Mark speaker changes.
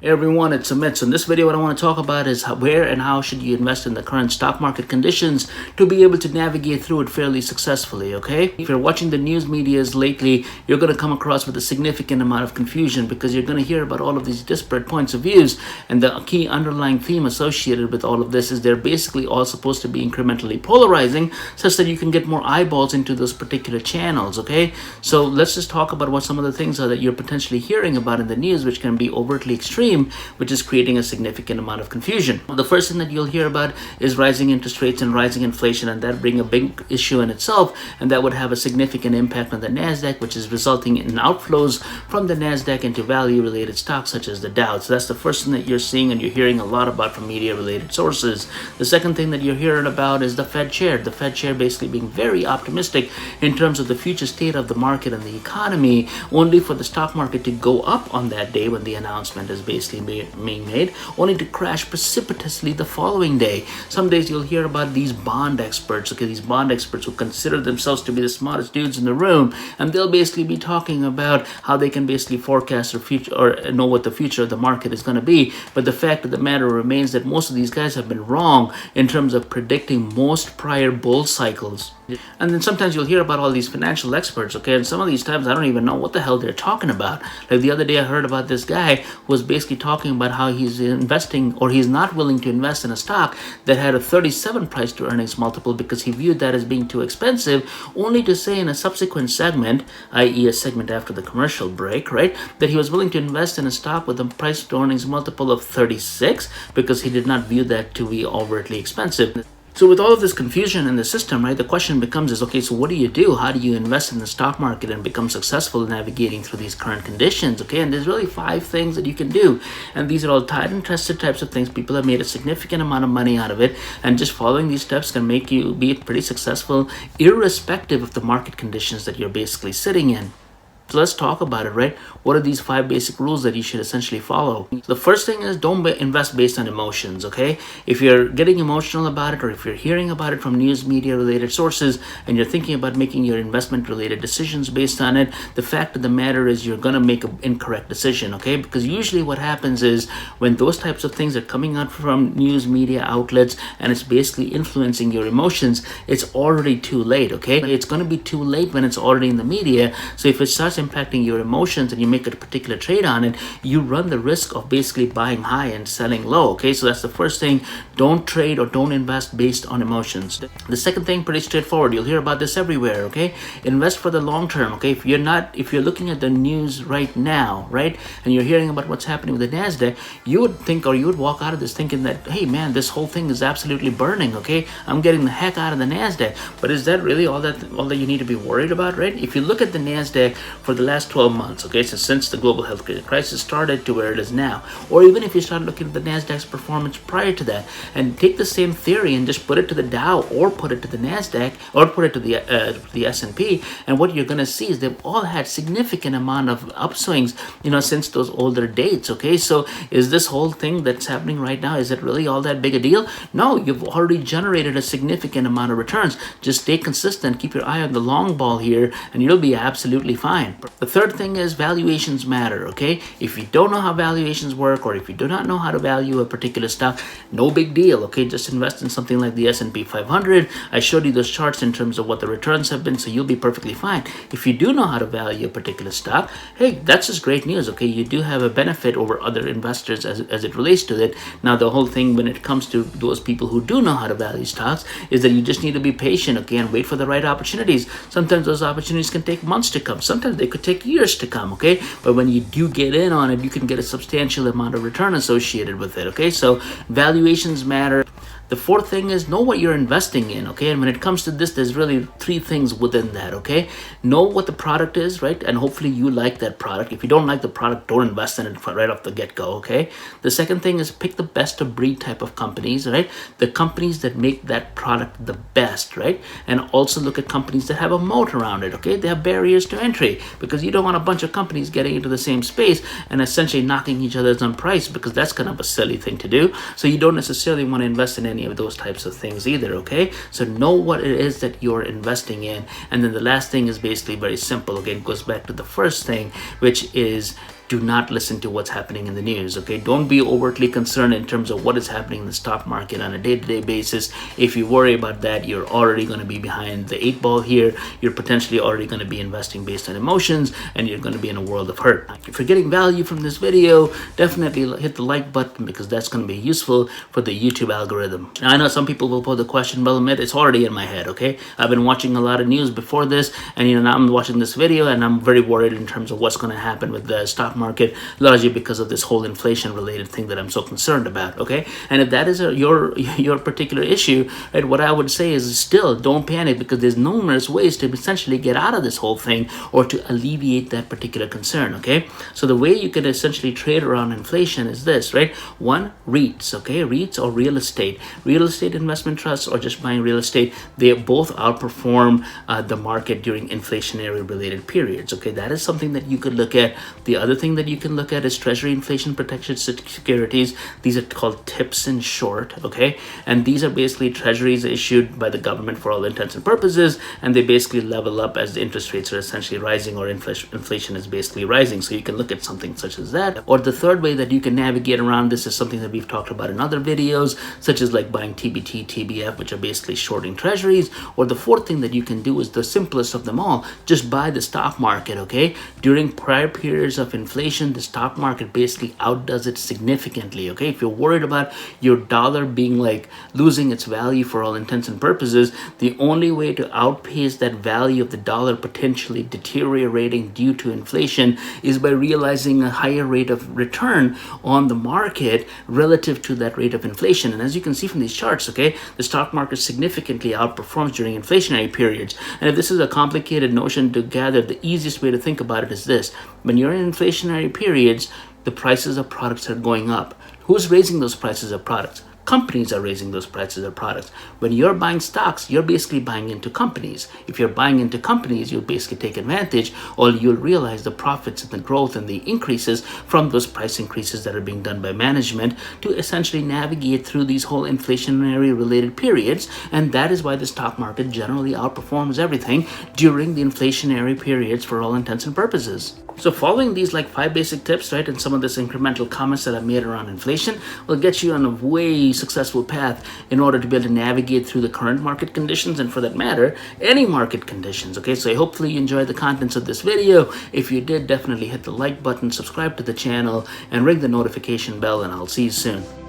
Speaker 1: Hey everyone, it's Amit. So in this video, what I want to talk about is where and how should you invest in the current stock market conditions to be able to navigate through it fairly successfully, okay? If you're watching the news medias lately, you're going to come across with a significant amount of confusion because you're going to hear about all of these disparate points of views, and the key underlying theme associated with all of this is they're basically all supposed to be incrementally polarizing such that you can get more eyeballs into those particular channels, okay? So let's just talk about what some of the things are that you're potentially hearing about in the news which can be overtly extreme, which is creating a significant amount of confusion. The first thing that you'll hear about is rising interest rates and rising inflation, and that bring a big issue in itself, and that would have a significant impact on the Nasdaq, which is resulting in outflows from the Nasdaq into value-related stocks such as the Dow. So that's the first thing that you're seeing and you're hearing a lot about from media-related sources. The second thing that you're hearing about is the Fed chair. The Fed chair basically being very optimistic in terms of the future state of the market and the economy, only for the stock market to go up on that day when the announcement is basically being made, only to crash precipitously the following day. Some days you'll hear about these bond experts, okay, these bond experts who consider themselves to be the smartest dudes in the room, and they'll basically be talking about how they can basically forecast their future or know what the future of the market is going to be. But the fact of the matter remains that most of these guys have been wrong in terms of predicting most prior bull cycles. And then sometimes you'll hear about all these financial experts, okay, and some of these times I don't even know what the hell they're talking about. Like the other day I heard about this guy who was basically talking about how he's investing, or he's not willing to invest in a stock that had a 37 price to earnings multiple because he viewed that as being too expensive, only to say in a subsequent segment, i.e. a segment after the commercial break, right, that he was willing to invest in a stock with a price to earnings multiple of 36 because he did not view that to be overtly expensive. So with all of this confusion in the system, right, the question becomes is, okay, so what do you do? How do you invest in the stock market and become successful in navigating through these current conditions, okay? And there's really 5 things that you can do. And these are all tried and tested types of things. People have made a significant amount of money out of it. And just following these steps can make you be pretty successful irrespective of the market conditions that you're basically sitting in. So let's talk about it, right? What are these 5 basic rules that you should essentially follow? The first thing is don't invest based on emotions, okay? If you're getting emotional about it, or if you're hearing about it from news media related sources and you're thinking about making your investment related decisions based on it, the fact of the matter is you're going to make an incorrect decision, okay? Because usually what happens is when those types of things are coming out from news media outlets and it's basically influencing your emotions, it's already too late, okay? It's going to be too late when it's already in the media. So if it starts impacting your emotions and you make a particular trade on it, you run the risk of basically buying high and selling low, okay? So that's the first thing. Don't trade or don't invest based on emotions. The second thing, pretty straightforward. You'll hear about this everywhere, okay? Invest for the long term, okay? If you're looking at the news right now, right, and you're hearing about what's happening with the Nasdaq, you would think, or you would walk out of this thinking that, hey man, this whole thing is absolutely burning, okay? I'm getting the heck out of the Nasdaq. But is that really all that you need to be worried about, right? If you look at the Nasdaq for the last 12 months, okay, so since the global health crisis started to where it is now, or even if you start looking at the Nasdaq's performance prior to that, and take the same theory and just put it to the Dow, or put it to the Nasdaq, or put it to the S&P, and what you're going to see is they've all had significant amount of upswings, since those older dates, okay? So is this whole thing that's happening right now, is it really all that big a deal? No, you've already generated a significant amount of returns. Just stay consistent, keep your eye on the long ball here, and you'll be absolutely fine. The third thing is valuations matter, okay? If you don't know how valuations work, or if you do not know how to value a particular stock, no big deal, okay? Just invest in something like the S&P 500. I showed you those charts in terms of what the returns have been, so you'll be perfectly fine. If you do know how to value a particular stock, hey, that's just great news, okay? You do have a benefit over other investors as it relates to it. Now, the whole thing when it comes to those people who do know how to value stocks is that you just need to be patient, okay, and wait for the right opportunities. Sometimes those opportunities can take months to come. Sometimes they could take years to come, okay? But when you do get in on it, you can get a substantial amount of return associated with it, okay? So valuations matter. The fourth thing is know what you're investing in, okay? And when it comes to this, there's really 3 things within that, okay? Know what the product is, right? And hopefully you like that product. If you don't like the product, don't invest in it right off the get-go, okay? The second thing is pick the best of breed type of companies, right? The companies that make that product the best, right? And also look at companies that have a moat around it, okay? They have barriers to entry, because you don't want a bunch of companies getting into the same space and essentially knocking each other's on price, because that's kind of a silly thing to do. So you don't necessarily want to invest in any of those types of things either, okay? So know what it is that you're investing in. And then the last thing is basically very simple. Again, it goes back to the first thing, which is do not listen to what's happening in the news, okay? Don't be overtly concerned in terms of what is happening in the stock market on a day-to-day basis. If you worry about that, you're already going to be behind the 8 ball here. You're potentially already going to be investing based on emotions, and you're going to be in a world of hurt. If you're getting value from this video, definitely hit the like button, because that's going to be useful for the YouTube algorithm. Now, I know some people will pose the question, well, Amit, it's already in my head, okay? I've been watching a lot of news before this, and now I'm watching this video, and I'm very worried in terms of what's going to happen with the stock market, largely because of this whole inflation-related thing that I'm so concerned about, okay? And if that is your particular issue, right, what I would say is still don't panic, because there's numerous ways to essentially get out of this whole thing or to alleviate that particular concern, okay? So the way you can essentially trade around inflation is this, right? One, REITs, okay? REITs or real estate investment trusts, or just buying real estate, they both outperform the market during inflationary related periods, okay? That is something that you could look at. The other thing that you can look at is Treasury inflation protection securities. These are called TIPS in short, okay? And these are basically treasuries issued by the government for all intents and purposes, and they basically level up as the interest rates are essentially rising, or inflation is basically rising. So you can look at something such as that. Or the third way that you can navigate around this is something that we've talked about in other videos, such as like buying TBT, TBF, which are basically shorting treasuries. Or the fourth thing that you can do is the simplest of them all, just buy the stock market, okay? During prior periods of inflation, the stock market basically outdoes it significantly, okay? If you're worried about your dollar being like losing its value for all intents and purposes, the only way to outpace that value of the dollar potentially deteriorating due to inflation is by realizing a higher rate of return on the market relative to that rate of inflation. And as you can see from these charts, okay, the stock market significantly outperforms during inflationary periods. And if this is a complicated notion to gather, the easiest way to think about it is this: when you're in inflationary periods, the prices of products are going up. Who's raising those prices of products? Companies are raising those prices of products. When you're buying stocks, you're basically buying into companies. If you're buying into companies, you'll basically take advantage, or you'll realize the profits and the growth and the increases from those price increases that are being done by management to essentially navigate through these whole inflationary related periods. And that is why the stock market generally outperforms everything during the inflationary periods for all intents and purposes. So following these like 5 basic tips, right, and some of this incremental comments that I made around inflation will get you on a way successful path in order to be able to navigate through the current market conditions, and for that matter, any market conditions, okay? So hopefully you enjoyed the contents of this video. If you did, definitely hit the like button, subscribe to the channel, and ring the notification bell, and I'll see you soon.